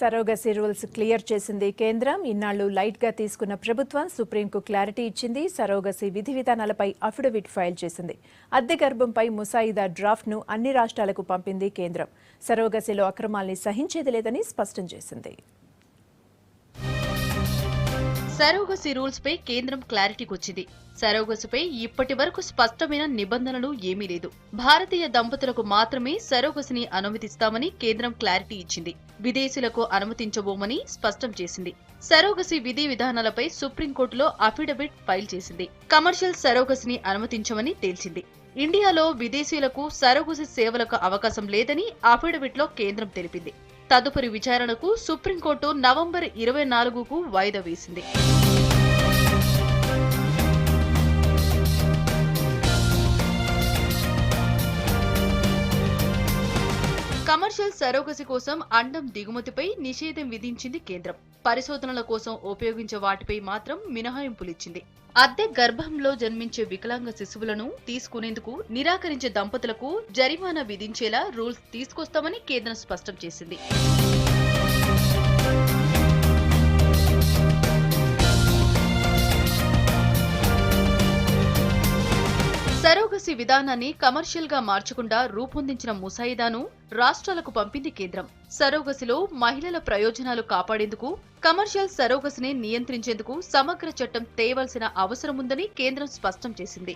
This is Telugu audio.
సరోగసీ రూల్స్ క్లియర్ చేసింది కేంద్రం. ఇన్నాళ్లు లైట్ గా తీసుకున్న ప్రభుత్వం సుప్రీంకు క్లారిటీ ఇచ్చింది. సరోగసీ విధి విధానాలపై అఫిడవిట్ ఫైల్ చేసింది. అద్దె గర్భంపై ముసాయిదా డ్రాఫ్ట్ ను అన్ని రాష్ట్రాలకు పంపింది కేంద్రం. సరోగసీలో అక్రమాల్ని సహించేది లేదని స్పష్టం చేసింది. సరోగసీ రూల్స్ పై కేంద్రం క్లారిటీకొచ్చింది. సరోగసీపై ఇప్పటి వరకు స్పష్టమైన నిబంధనలు ఏమీ లేదు. భారతీయ దంపతులకు మాత్రమే సరోగసీని అనుమతిస్తామని కేంద్రం క్లారిటీ ఇచ్చింది. విదేశీయులకు అనుమతించబోమని స్పష్టం చేసింది. సరోగసీ విధి విధానాలపై సుప్రీంకోర్టులో అఫిడవిట్ ఫైల్ చేసింది. కమర్షియల్ సరోగసీని అనుమతించమని తేల్చింది. ఇండియాలో విదేశీయులకు సరోగసీ సేవలకు అవకాశం లేదని అఫిడవిట్లో కేంద్రం తెలిపింది. తదుపరి విచారణకు సుప్రీంకోర్టు నవంబర్ 24కు వాయిదా వేసింది. కమర్షియల్ సరోగసీ కోసం అండం దిగుమతిపై నిషేధం విధించింది కేంద్రం. పరిశోధనల కోసం ఉపయోగించే వాటిపై మాత్రం మినహాయింపులిచ్చింది. అద్దె గర్భంలో జన్మించే వికలాంగ శిశువులను తీసుకునేందుకు నిరాకరించే దంపతులకు జరిమానా విధించేలా రూల్స్ తీసుకొస్తామని కేంద్రం స్పష్టం చేసింది. సరోగసీ విధానాన్ని కమర్షియల్ గా మార్చకుండా రూపొందించిన ముసాయిదాను రాష్ట్రాలకు పంపింది కేంద్రం. సరోగసీలో మహిళల ప్రయోజనాలు కాపాడేందుకు, కమర్షియల్ సరోగసీని నియంత్రించేందుకు సమగ్ర చట్టం తేవాల్సిన అవసరముందని కేంద్రం స్పష్టం చేసింది.